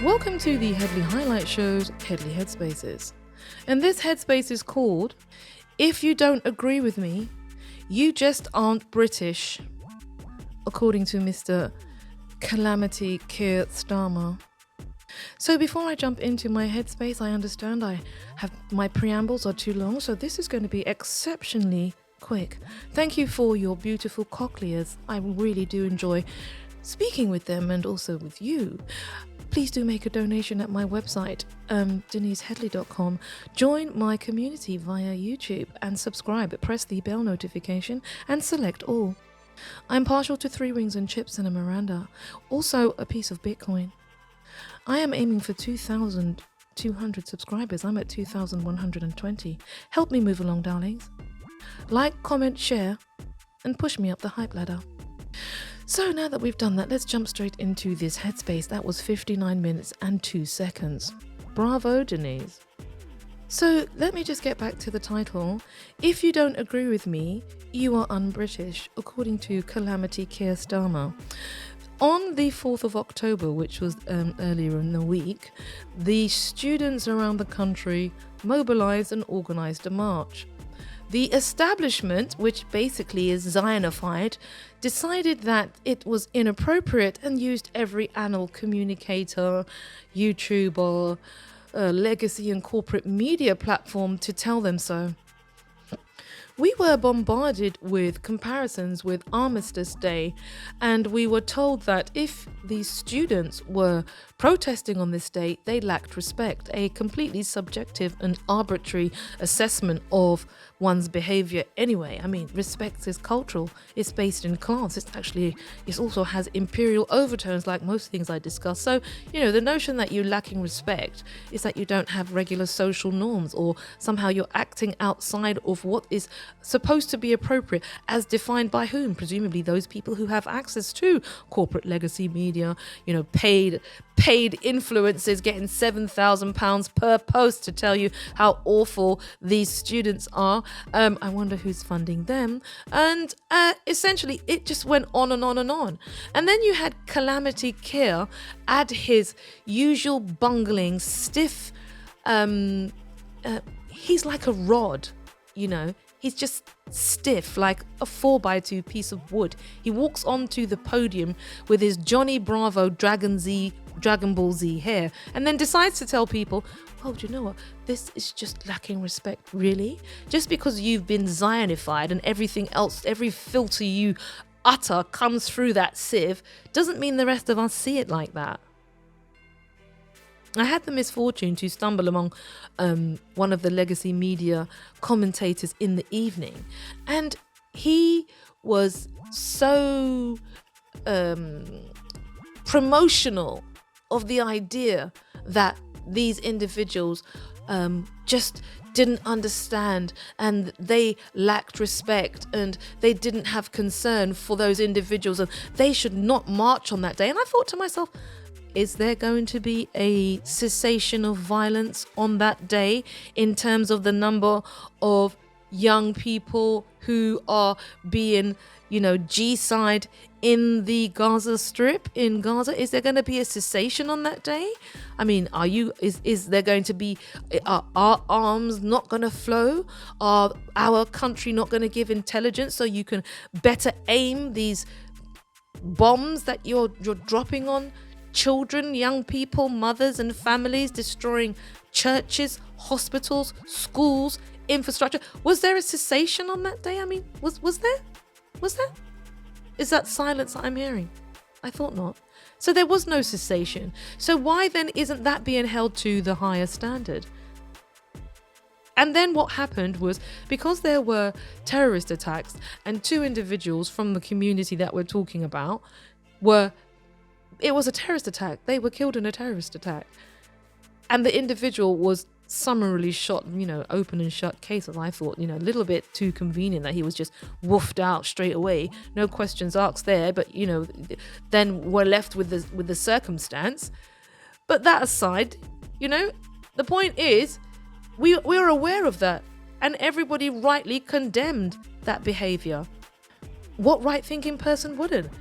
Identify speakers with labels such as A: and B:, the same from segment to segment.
A: Welcome to the Headley Highlight Show's Headley Headspaces. And this headspace is called If You Don't Agree With Me, You Just Aren't British, according to Mr. Calamity Kier Starmer. So before I jump into my headspace, I understand my preambles are too long, so this is going to be exceptionally quick. Thank you for your beautiful cochlears. I really do enjoy speaking with them and also with you. Please do make a donation at my website, deniseheadley.com. Join my community via YouTube and subscribe. Press the bell notification and select all. I'm partial to 3 rings and chips and a Miranda. Also a piece of Bitcoin. I am aiming for 2,200 subscribers. I'm at 2,120. Help me move along, darlings. Like, comment, share, and push me up the hype ladder. So now that we've done that, let's jump straight into this headspace. That was 59 minutes and 2 seconds. Bravo, Denise. So let me just get back to the title. If you don't agree with me, you are un-British, according to Calamity Kier Starmer. On the 4th of October, which was earlier in the week, the students around the country mobilised and organised a march. The establishment, which basically is Zinified, decided that it was inappropriate and used every anal communicator, YouTuber, legacy and corporate media platform to tell them so. We were bombarded with comparisons with Armistice Day, and we were told that if these students were protesting on this day, they lacked respect, a completely subjective and arbitrary assessment of one's behavior anyway. I mean, respect is cultural, it's based in class, it also has imperial overtones like most things I discuss. So, the notion that you're lacking respect is that you don't have regular social norms, or somehow you're acting outside of what is supposed to be appropriate, as defined by whom? Presumably those people who have access to corporate legacy media, paid influencers getting £7,000 per post to tell you how awful these students are. I wonder who's funding them. And essentially it just went on and on and on. And then you had Calamity Kier add his usual bungling, stiff, he's like a rod, He's just stiff, like a 4x2 piece of wood. He walks onto the podium with his Johnny Bravo Dragon Ball Z hair, and then decides to tell people, oh, do you know what? This is just lacking respect, really? Just because you've been Zinified and everything else, every filter you utter comes through that sieve, doesn't mean the rest of us see it like that. I had the misfortune to stumble among one of the legacy media commentators in the evening, and he was so promotional of the idea that these individuals just didn't understand, and they lacked respect, and they didn't have concern for those individuals, and they should not march on that day. And I thought to myself, is there going to be a cessation of violence on that day in terms of the number of young people who are being, G-side in the Gaza Strip in Gaza? Is there going to be a cessation on that day? I mean, is there going to be, are our arms not going to flow? Are our country not going to give intelligence so you can better aim these bombs that you're dropping on children, young people, mothers and families, destroying churches, hospitals, schools, infrastructure? Was there a cessation on that day? I mean, was there? Is that silence that I'm hearing? I thought not. So there was no cessation. So why then isn't that being held to the higher standard? And then what happened was, because there were terrorist attacks and 2 individuals from the community that we're talking about it was a terrorist attack. They were killed in a terrorist attack. And the individual was summarily shot, open and shut cases. I thought, a little bit too convenient that he was just woofed out straight away. No questions asked there, but, then we're left with the circumstance. But that aside, the point is, we were aware of that, and everybody rightly condemned that behavior. What right-thinking person wouldn't?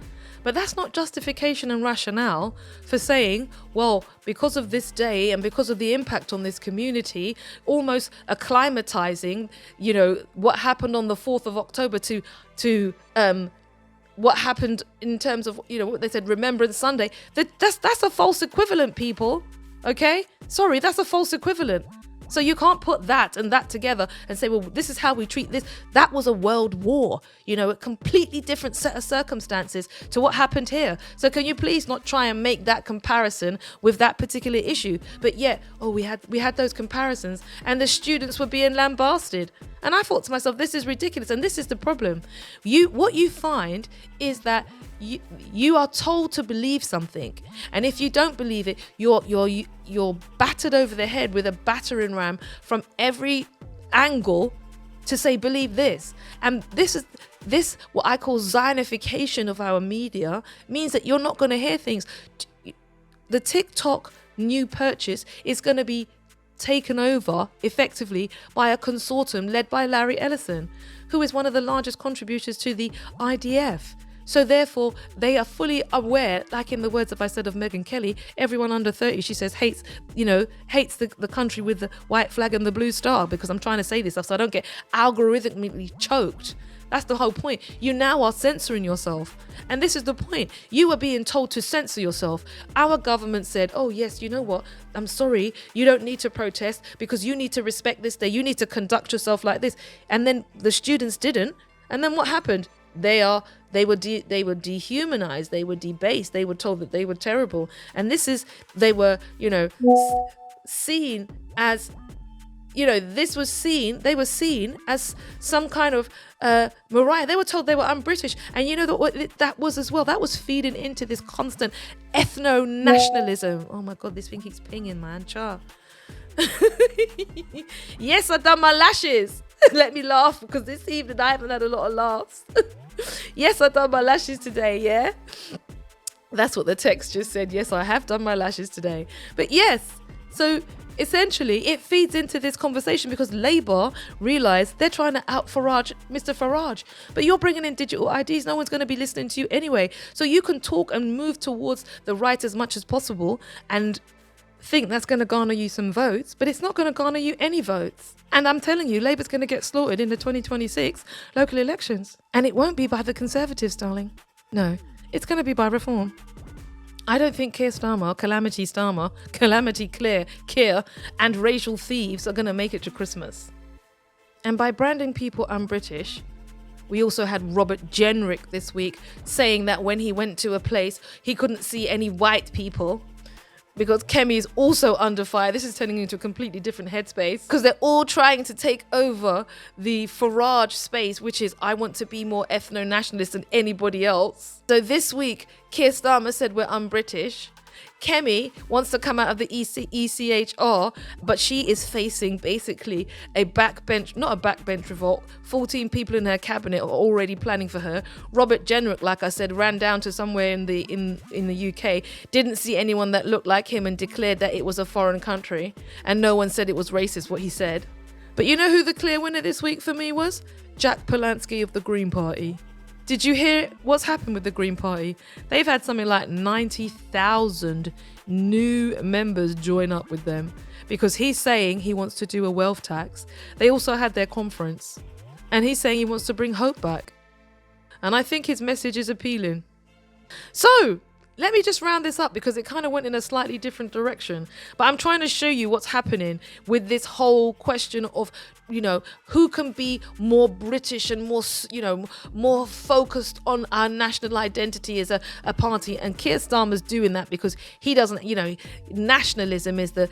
A: But that's not justification and rationale for saying, well, because of this day and because of the impact on this community, almost acclimatizing, what happened on the 4th of October to what happened in terms of, what they said, Remembrance Sunday. That's a false equivalent, people. Okay? Sorry, that's a false equivalent. So you can't put that and that together and say, well, this is how we treat this. That was a world war, a completely different set of circumstances to what happened here. So can you please not try and make that comparison with that particular issue? But yet, we had those comparisons and the students were being lambasted. And I thought to myself, this is ridiculous. And this is the problem. What you find is that you are told to believe something, and if you don't believe it, you're battered over the head with a battering ram from every angle to say believe this. And this what I call zinification of our media means that you're not going to hear things. The TikTok new purchase is going to be taken over effectively by a consortium led by Larry Ellison, who is one of the largest contributors to the IDF. So therefore, they are fully aware, like in the words that I said of Megyn Kelly, everyone under 30, she says, hates the country with the white flag and the blue star, because I'm trying to say this stuff so I don't get algorithmically choked. That's the whole point. You now are censoring yourself. And this is the point. You are being told to censor yourself. Our government said, oh yes, you know what? I'm sorry, you don't need to protest because you need to respect this day. You need to conduct yourself like this. And then the students didn't. And then what happened? They were dehumanized, they were debased, they were told that they were terrible, and they were seen as, they were seen as some kind of Mariah. They were told they were un-British, and that was as well. That was feeding into this constant ethno nationalism. Oh my God, this thing keeps pinging, man. Cha. Yes, I've done my lashes. Let me laugh because this evening I haven't had a lot of laughs. Yes, I've done my lashes today, yeah? That's what the text just said. Yes, I have done my lashes today. But yes, so essentially it feeds into this conversation because Labour realised they're trying to out-Farage Mr. Farage. But you're bringing in digital IDs. No one's going to be listening to you anyway. So you can talk and move towards the right as much as possible and think that's going to garner you some votes, but it's not going to garner you any votes. And I'm telling you, Labour's going to get slaughtered in the 2026 local elections. And it won't be by the Conservatives, darling. No, it's going to be by reform. I don't think Calamity Kier, and racial thieves are going to make it to Christmas. And by branding people un-British, we also had Robert Jenrick this week saying that when he went to a place, he couldn't see any white people, because Kemi is also under fire. This is turning into a completely different headspace because they're all trying to take over the Farage space, which is I want to be more ethno-nationalist than anybody else. So this week, Keir Starmer said we're un-British. Kemi wants to come out of the ECHR, but she is facing basically not a backbench revolt. 14 people in her cabinet are already planning for her. Robert Jenrick, like I said, ran down to somewhere in the UK, didn't see anyone that looked like him and declared that it was a foreign country. And no one said it was racist, what he said. But you know who the clear winner this week for me was? Jack Polanski of the Green Party. Did you hear what's happened with the Green Party? They've had something like 90,000 new members join up with them because he's saying he wants to do a wealth tax. They also had their conference and he's saying he wants to bring hope back. And I think his message is appealing. So let me just round this up because it kind of went in a slightly different direction. But I'm trying to show you what's happening with this whole question of, who can be more British and more focused on our national identity as a party. And Keir Starmer's doing that because he doesn't, nationalism is the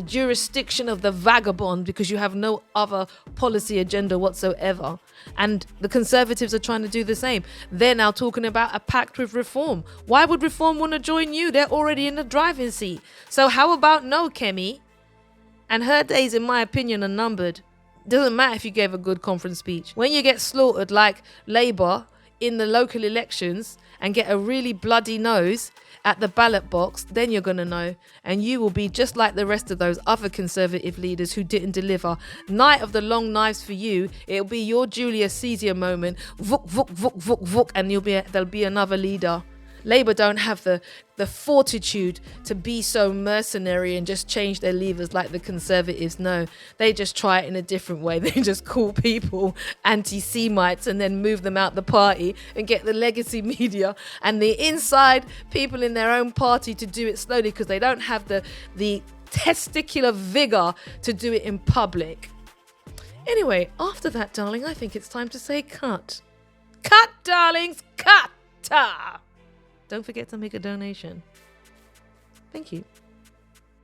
A: jurisdiction of the vagabond because you have no other policy agenda whatsoever. And the Conservatives are trying to do the same. They're now talking about a pact with Reform. Why would Reform want to join you? They're already in the driving seat. So how about no, Kemi? And her days, in my opinion, are numbered. Doesn't matter if you gave a good conference speech. When you get slaughtered like Labour in the local elections and get a really bloody nose at the ballot box, then you're going to know. And you will be just like the rest of those other Conservative leaders who didn't deliver. Night of the long knives for you. It'll be your Julius Caesar moment. Vuk, vuk, vuk, vuk, vuk, and there'll be another leader. Labour don't have the fortitude to be so mercenary and just change their levers like the Conservatives. No, they just try it in a different way. They just call people anti-Semites and then move them out the party and get the legacy media and the inside people in their own party to do it slowly because they don't have the testicular vigour to do it in public. Anyway, after that, darling, I think it's time to say cut. Cut, darlings, cut! Don't forget to make a donation. Thank you.